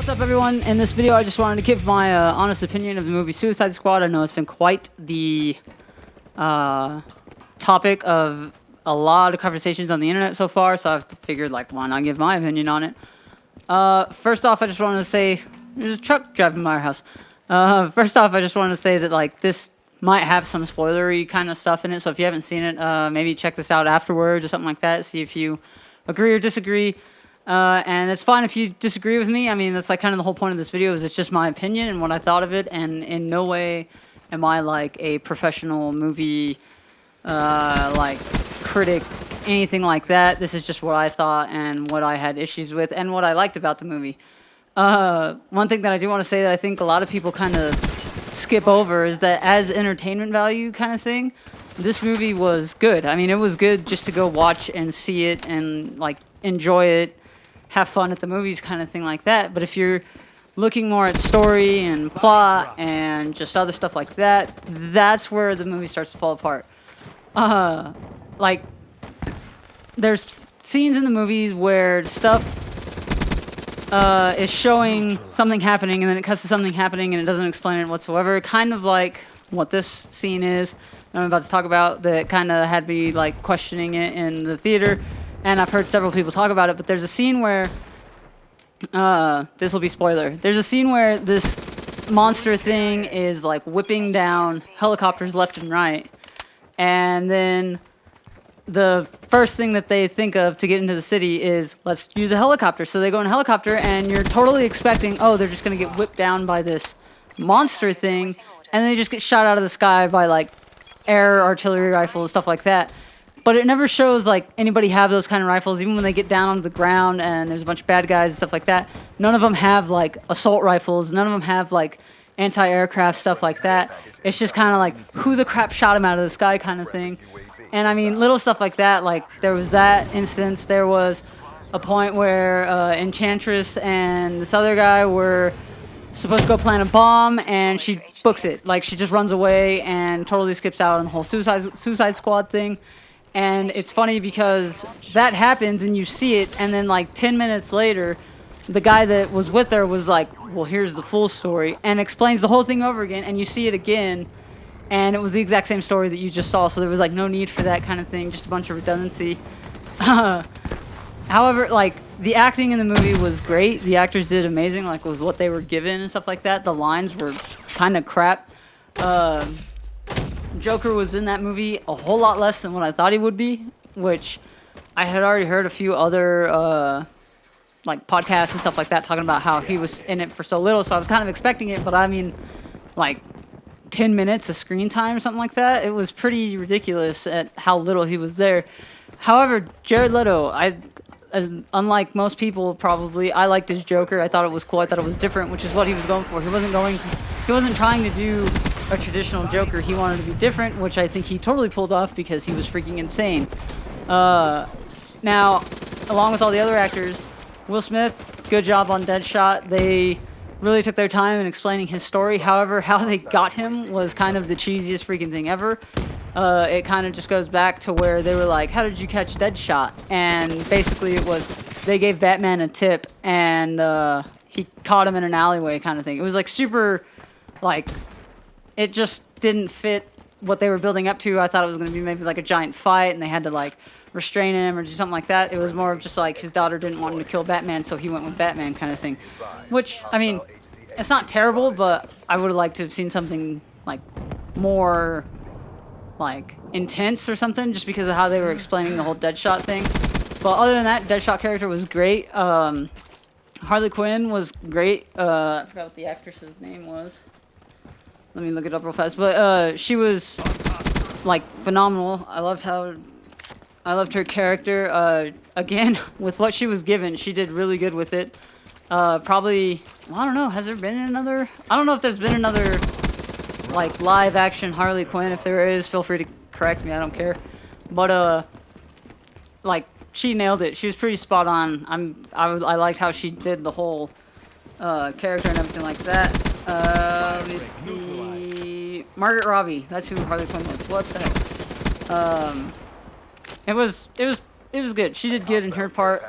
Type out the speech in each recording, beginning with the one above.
What's up, everyone? In this video, I just wanted to give my honest opinion of the movie Suicide Squad. I know it's been quite the topic of a lot of conversations on the internet so far, so I've figured, like, why not give my opinion on it? First off, I just wanted to say, there's a truck driving by our house. First off, I just wanted to say that, like, this might have some spoilery kind of stuff in it, so if you haven't seen it, maybe check this out afterwards or something like that, see if you agree or disagree. And it's fine if you disagree with me. I mean, that's like kind of the whole point of this video, is it's just my opinion and what I thought of it, and in no way am I like a professional movie like critic, anything like that. This is just what I thought and what I had issues with and what I liked about the movie. One thing that I do want to say that I think a lot of people kind of skip over is that as entertainment value kind of thing, this movie was good. I mean, it was good just to go watch and see it and like enjoy it, have fun at the movies kind of thing like that. But if you're looking more at story and plot and just other stuff like that, that's where the movie starts to fall apart. Like, there's scenes in the movies where stuff is showing something happening and then it cuts to something happening and it doesn't explain it whatsoever. Kind of like what this scene is that I'm about to talk about, that kind of had me like questioning it in the theater. And I've heard several people talk about it, but there's a scene where, this will be spoiler. There's a scene where this monster thing is like whipping down helicopters left and right. And then the first thing that they think of to get into the city is, let's use a helicopter. So they go in a helicopter and you're totally expecting, oh, they're just going to get whipped down by this monster thing. And they just get shot out of the sky by like air artillery rifles, stuff like that. But it never shows like anybody have those kind of rifles, even when they get down onto the ground and there's a bunch of bad guys and stuff like that. None of them have like assault rifles. None of them have like anti-aircraft stuff like that. It's just kind of like, who the crap shot him out of the sky kind of thing. And I mean, little stuff like that. Like, there was that instance. There was a point where Enchantress and this other guy were supposed to go plant a bomb, and she books it. Like, she just runs away and totally skips out on the whole Suicide Squad thing. And it's funny because that happens and you see it, and then like 10 minutes later, the guy that was with her was like, well, here's the full story, and explains the whole thing over again, and you see it again, and it was the exact same story that you just saw, so there was like no need for that kind of thing, just a bunch of redundancy. However, like, the acting in the movie was great. The actors did amazing, like with what they were given and stuff like that. The lines were kind of crap. Joker was in that movie a whole lot less than what I thought he would be, which I had already heard a few other like podcasts and stuff like that talking about how he was in it for so little, so I was kind of expecting it, but I mean, like 10 minutes of screen time or something like that. It was pretty ridiculous at how little he was there. However, Jared Leto, unlike most people probably, I liked his Joker. I thought it was cool. I thought it was different, which is what he was going for. He wasn't trying to do a traditional Joker. He wanted to be different, which I think he totally pulled off because he was freaking insane. Now, along with all the other actors, Will Smith, good job on Deadshot. They really took their time in explaining his story. However, how they got him was kind of the cheesiest freaking thing ever. It kind of just goes back to where they were like, how did you catch Deadshot? And basically it was, they gave Batman a tip, and he caught him in an alleyway kind of thing. It was like super, like, it just didn't fit what they were building up to. I thought it was going to be maybe like a giant fight and they had to like restrain him or do something like that. It was more of just like his daughter didn't want him to kill Batman, so he went with Batman kind of thing. Which, I mean, it's not terrible, but I would have liked to have seen something like more like intense or something, just because of how they were explaining the whole Deadshot thing. But other than that, Deadshot character was great. Harley Quinn was great. I forgot what the actress's name was. Let me look it up real fast. But she was like phenomenal. I loved her character. Again, with what she was given, she did really good with it. Probably, well, I don't know. Has there been another? I don't know if there's been another like live action Harley Quinn. If there is, feel free to correct me. I don't care. But like, she nailed it. She was pretty spot on. I liked how she did the whole character and everything like that. Let me see. Margaret Robbie. That's who Harley Quinn was. What the heck? It was good. She did good in her part.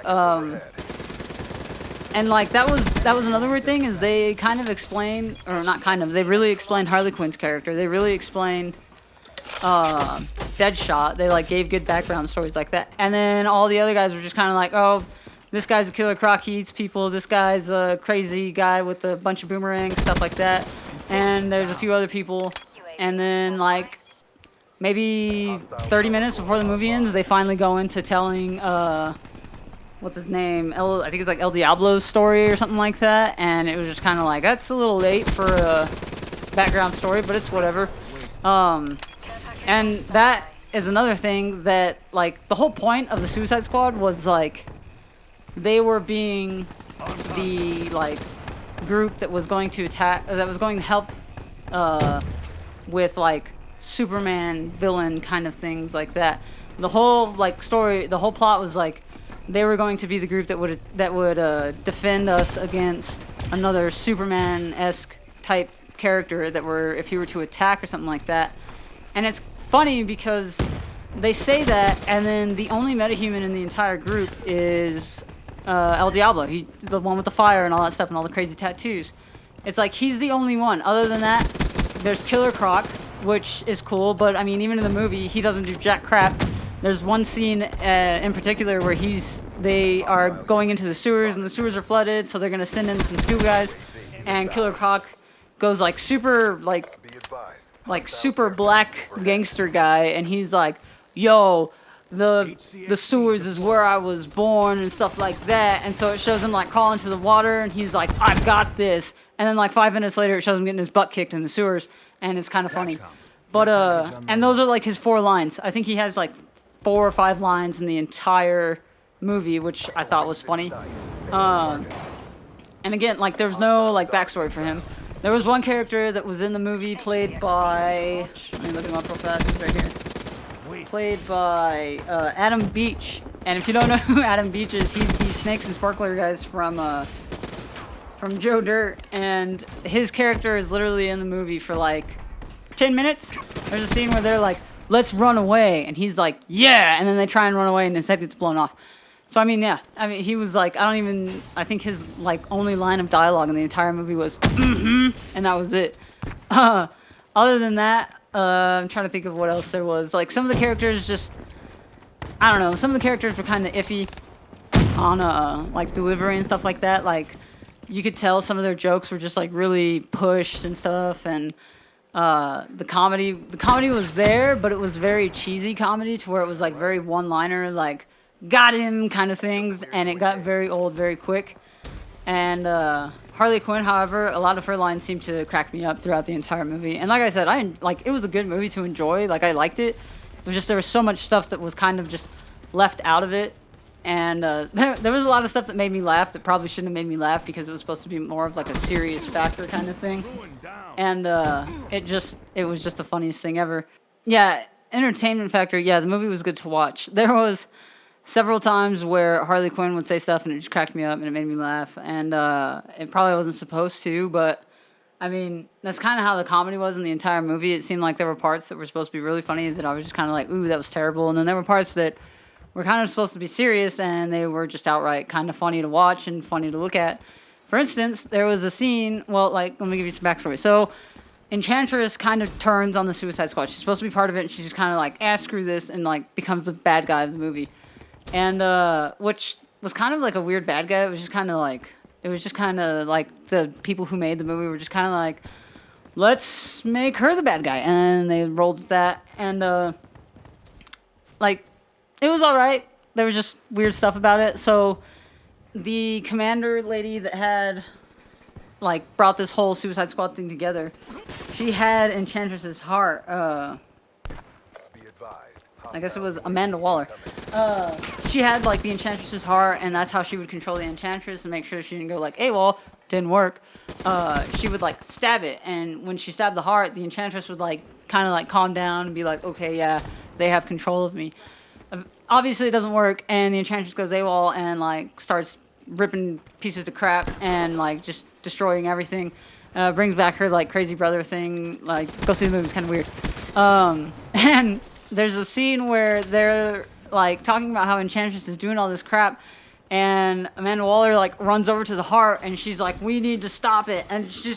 And like that was another weird thing is they kind of explained, or not kind of, they really explained Harley Quinn's character. They really explained Deadshot. They like gave good background stories like that. And then all the other guys were just kind of like, oh, this guy's a killer croc, he eats people. This guy's a crazy guy with a bunch of boomerangs, stuff like that. And there's a few other people. And then like maybe 30 minutes before the movie ends, they finally go into telling what's his name? I think it's like El Diablo's story or something like that. And it was just kind of like, that's a little late for a background story, but it's whatever. And that is another thing that, like, the whole point of the Suicide Squad was, like, they were being the, like, group that was going to attack, that was going to help with, like, Superman villain kind of things like that. The whole, like, story, the whole plot was, like, they were going to be the group that would defend us against another Superman-esque type character that were, if he were to attack or something like that. And it's funny because they say that, and then the only metahuman in the entire group is El Diablo. He's the one with the fire and all that stuff and all the crazy tattoos. It's like he's the only one. Other than that, there's Killer Croc, which is cool, but I mean, even in the movie, he doesn't do jack crap. There's one scene in particular where they are going into the sewers, and the sewers are flooded, so they're gonna send in some scuba guys, and Killer Croc goes like super super black gangster guy, and he's like, yo, the sewers is where I was born and stuff like that. And so it shows him like crawling to the water, and he's like, I've got this. And then like 5 minutes later, it shows him getting his butt kicked in the sewers, and it's kind of funny. But and those are like his 4 lines. I think he has like 4 or 5 lines in the entire movie, which I thought was funny. And again, like there's no like backstory for him. There was one character that was in the movie played by, let me look him up real fast, he's right here. Played by Adam Beach. And if you don't know who Adam Beach is, he's the Snakes and Sparkler guys from Joe Dirt. And his character is literally in the movie for like 10 minutes. There's a scene where they're like, let's run away. And he's like, yeah. And then they try and run away and his head gets blown off. So, I mean, yeah. I mean, he was like, I think his, like, only line of dialogue in the entire movie was, and that was it. Other than that, I'm trying to think of what else there was. Like, some of the characters just, I don't know. Some of the characters were kind of iffy on, like, delivery and stuff like that. Like, you could tell some of their jokes were just, like, really pushed and stuff. And the comedy was there, but it was very cheesy comedy to where it was, like, very one-liner, like, got him kind of things, and it got very old very quick. And Harley Quinn, however, a lot of her lines seemed to crack me up throughout the entire movie. And like I said, it was a good movie to enjoy. Like, I liked it. It was just there was so much stuff that was kind of just left out of it. And there was a lot of stuff that made me laugh that probably shouldn't have made me laugh because it was supposed to be more of like a serious factor kind of thing. And it was just the funniest thing ever. Yeah, entertainment factor, yeah, the movie was good to watch. There was several times where Harley Quinn would say stuff and it just cracked me up and it made me laugh. And it probably wasn't supposed to, but I mean, that's kind of how the comedy was in the entire movie. It seemed like there were parts that were supposed to be really funny that I was just kind of like, ooh, that was terrible. And then there were parts that were kind of supposed to be serious and they were just outright kind of funny to watch and funny to look at. For instance, there was a scene, well, like, let me give you some backstory. So, Enchantress kind of turns on the Suicide Squad. She's supposed to be part of it and she's just kind of like, screw this, and like becomes the bad guy of the movie. And, which was kind of like a weird bad guy. It was just kind of like the people who made the movie were just kind of like, let's make her the bad guy. And they rolled with that. And, like, it was alright. There was just weird stuff about it. So, the commander lady that had, like, brought this whole Suicide Squad thing together, she had Enchantress's heart, I guess it was Amanda Waller. She had, like, the Enchantress's heart, and that's how she would control the Enchantress and make sure she didn't go, like, AWOL, didn't work. She would, like, stab it, and when she stabbed the heart, the Enchantress would, like, kind of, like, calm down and be like, okay, yeah, they have control of me. Obviously, it doesn't work, and the Enchantress goes AWOL and, like, starts ripping pieces to crap and, like, just destroying everything. Brings back her, like, crazy brother thing. Like, go see the movie, it's kind of weird. And there's a scene where they're, like, talking about how Enchantress is doing all this crap, and Amanda Waller like runs over to the heart, and she's like, "We need to stop it," and she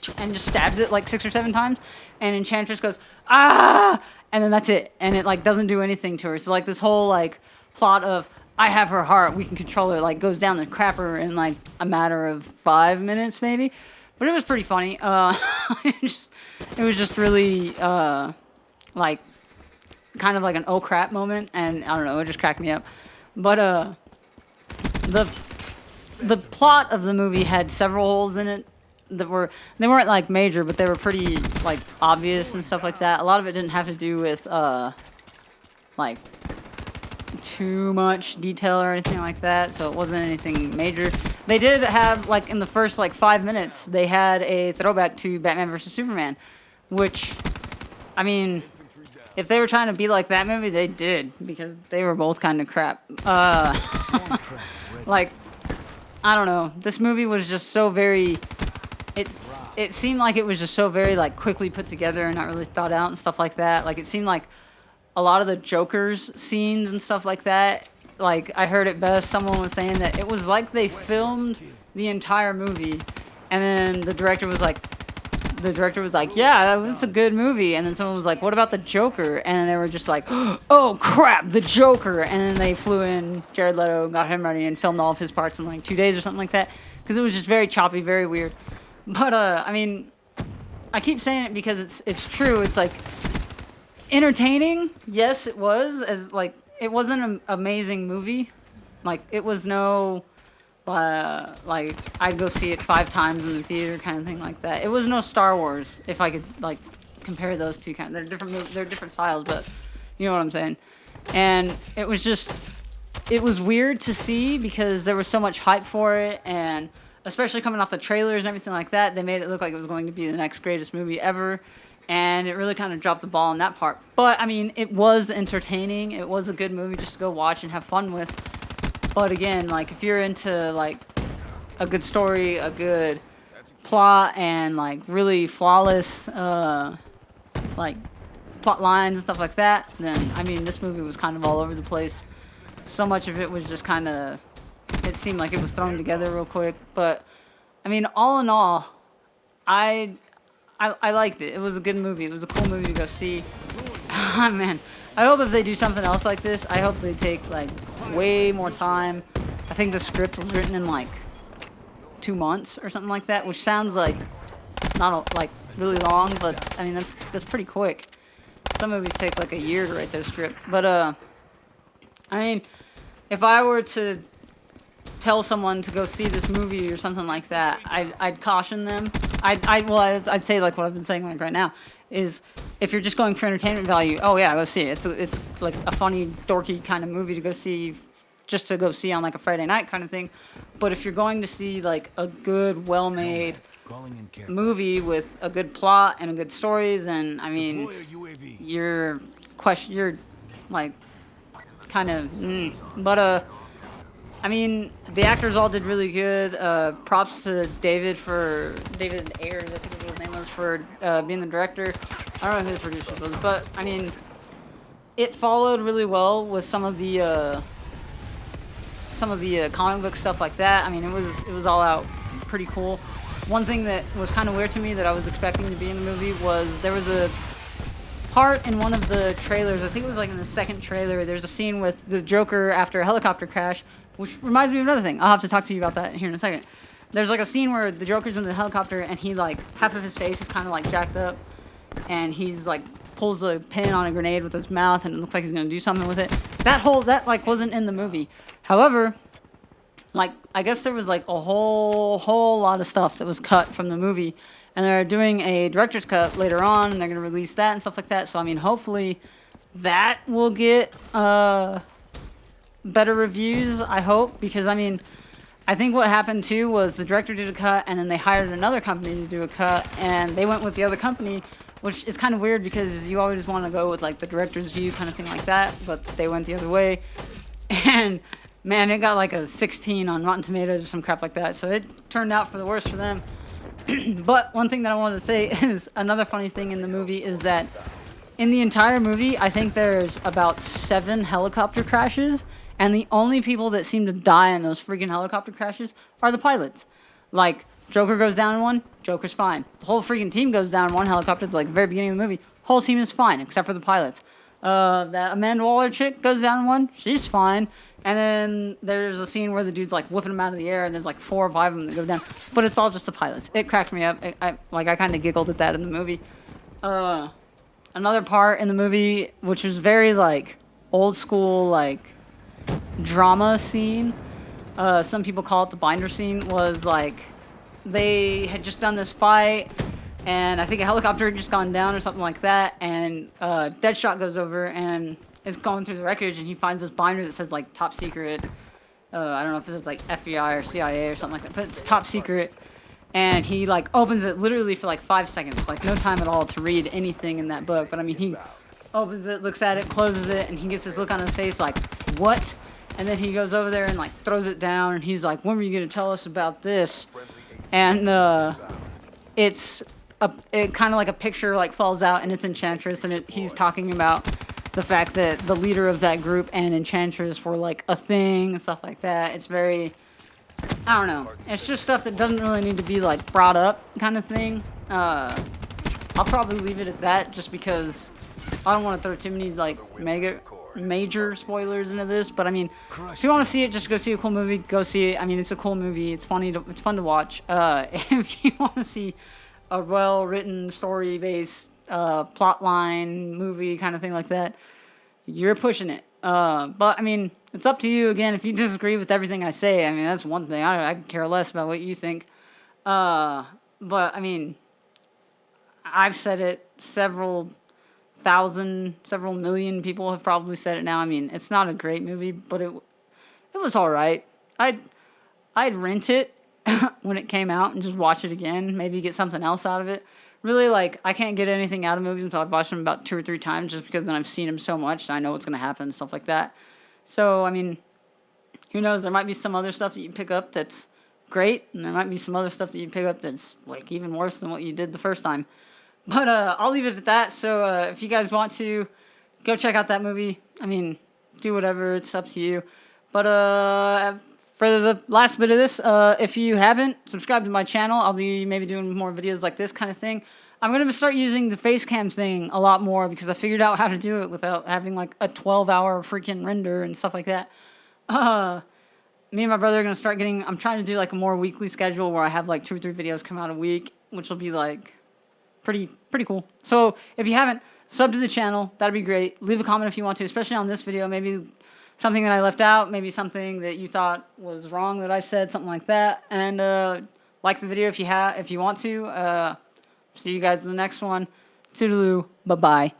just stabs it like 6 or 7 times, and Enchantress goes, "Ah!" and then that's it, and it like doesn't do anything to her. So like this whole like plot of I have her heart, we can control her, like goes down the crapper in like a matter of 5 minutes maybe. But it was pretty funny. It was just really like kind of like an oh crap moment, and I don't know, it just cracked me up. But the plot of the movie had several holes in it that they weren't like major, but they were pretty like obvious and stuff like that. A lot of it didn't have to do with like too much detail or anything like that, so it wasn't anything major. They did have like in the first like 5 minutes they had a throwback to Batman vs Superman, which I mean, if they were trying to be like that movie, they did, because they were both kind of crap. Like, I don't know. This movie was just so very... It seemed like it was just so very, like, quickly put together and not really thought out and stuff like that. Like, it seemed like a lot of the Joker's scenes and stuff like that, like, I heard it best. Someone was saying that it was like they filmed the entire movie, and then the director was like, yeah, that's a good movie. And then someone was like, what about the Joker? And they were just like, oh crap, the Joker. And then they flew in Jared Leto, got him ready, and filmed all of his parts in like 2 days or something like that. Because it was just very choppy, very weird. But, I mean, I keep saying it because it's true. It's like entertaining. Yes, it was. It wasn't an amazing movie. Like, it was no... like I'd go see it 5 times in the theater, kind of thing like that. It was no Star Wars, if I could like compare those two kind. They're different styles, but you know what I'm saying. And it was weird to see because there was so much hype for it, and especially coming off the trailers and everything like that, they made it look like it was going to be the next greatest movie ever. And it really kind of dropped the ball in that part. But I mean, it was entertaining. It was a good movie just to go watch and have fun with. But again, like, if you're into, like, a good story, a good plot, and, like, really flawless, like, plot lines and stuff like that, then, I mean, this movie was kind of all over the place. So much of it was just kind of, it seemed like it was thrown together real quick. But, I mean, all in all, I liked it. It was a good movie. It was a cool movie to go see. Man. I hope if they do something else like this, I hope they take, like, way more time. I think the script was written in, like, 2 months or something like that, which sounds like not, like, really long, but, I mean, that's pretty quick. Some movies take, like, a year to write their script. But, I mean, if I were to tell someone to go see this movie or something like that, I'd caution them. I'd say, like, what I've been saying, like, right now, is if you're just going for entertainment value, oh yeah, go see it. It's like a funny, dorky kind of movie to go see, just to go see on like a Friday night kind of thing. But if you're going to see like a good, well-made movie with a good plot and a good story, then I mean, you're like kind of. But I mean, the actors all did really good. Props to David Ayers, I think his name was, for being the director. I don't know who the producer was, but I mean, it followed really well with some of the comic book stuff like that. I mean, it was all out pretty cool. One thing that was kind of weird to me that I was expecting to be in the movie was there was a part in one of the trailers. I think it was like in the second trailer. There's a scene with the Joker after a helicopter crash, which reminds me of another thing. I'll have to talk to you about that here in a second. There's like a scene where the Joker's in the helicopter and he like half of his face is kind of like jacked up, and he's like pulls a pin on a grenade with his mouth and it looks like he's gonna do something with it. That like wasn't in the movie. However, like I guess there was like a whole lot of stuff that was cut from the movie, and they're doing a director's cut later on, and they're gonna release that and stuff like that. So I mean, hopefully that will get better reviews, I hope, because I mean, I think what happened too was the director did a cut and then they hired another company to do a cut, and they went with the other company, which is kind of weird because you always want to go with like the director's view kind of thing like that, but they went the other way. And man, it got like a 16 on Rotten Tomatoes or some crap like that, so it turned out for the worse for them. But one thing that I wanted to say is another funny thing in the movie is that in the entire movie, I think there's about 7 helicopter crashes, And the only people that seem to die in those freaking helicopter crashes are the pilots. Like, Joker goes down in one, Joker's fine. The whole freaking team goes down in one helicopter at like the very beginning of the movie. Whole team is fine, except for the pilots. That Amanda Waller chick goes down in one, she's fine. And then there's a scene where the dude's like whipping them out of the air, and there's like 4 or 5 of them that go down. But it's all just the pilots. It cracked me up. I kind of giggled at that in the movie. Another part in the movie, which was very like old school like drama scene. Some people call it the binder scene. Was like they had just done this fight, and I think a helicopter had just gone down or something like that. And Deadshot goes over and is going through the wreckage, and he finds this binder that says like top secret. I don't know if it's like FBI or CIA or something like that, but it's top secret. And he like opens it literally for like 5 seconds, like no time at all to read anything in that book. But I mean, he opens it, looks at it, closes it, and he gets this look on his face like, what? And then he goes over there and like throws it down, and he's like, when were you gonna tell us about this? And it's it kind of like a picture like falls out, and it's Enchantress, and he's talking about the fact that the leader of that group and Enchantress were like a thing and stuff like that. It's very, I don't know. It's just stuff that doesn't really need to be like brought up kind of thing. I'll probably leave it at that just because I don't want to throw too many like major spoilers into this. But I mean, if you want to see it, just go see a cool movie. Go see it. I mean, it's a cool movie. It's funny. It's fun to watch. If you want to see a well-written, story-based plot line movie kind of thing like that, you're pushing it. But I mean, it's up to you. Again, if you disagree with everything I say, I mean, that's one thing. I could care less about what you think. But I mean, I've said it. Several million people have probably said it now. I mean, it's not a great movie, but it was all right. I'd rent it when it came out and just watch it again. Maybe get something else out of it. Really, like, I can't get anything out of movies until I've watched them about 2 or 3 times, just because then I've seen them so much and I know what's going to happen and stuff like that. So, I mean, who knows? There might be some other stuff that you pick up that's great, and there might be some other stuff that you pick up that's, like, even worse than what you did the first time. But I'll leave it at that. So, if you guys want to, go check out that movie. I mean, do whatever. It's up to you. But for the last bit of this, if you haven't subscribed to my channel, I'll be maybe doing more videos like this kind of thing. I'm going to start using the face cam thing a lot more because I figured out how to do it without having like a 12-hour freaking render and stuff like that. Me and my brother are going to start getting, I'm trying to do like a more weekly schedule where I have like 2 or 3 videos come out a week, which will be like pretty cool. So if you haven't, sub to the channel. That'd be great. Leave a comment if you want to, especially on this video. Maybe something that I left out, maybe something that you thought was wrong that I said, something like that. And like the video if you want to. See you guys in the next one. Toodaloo. Bye-bye.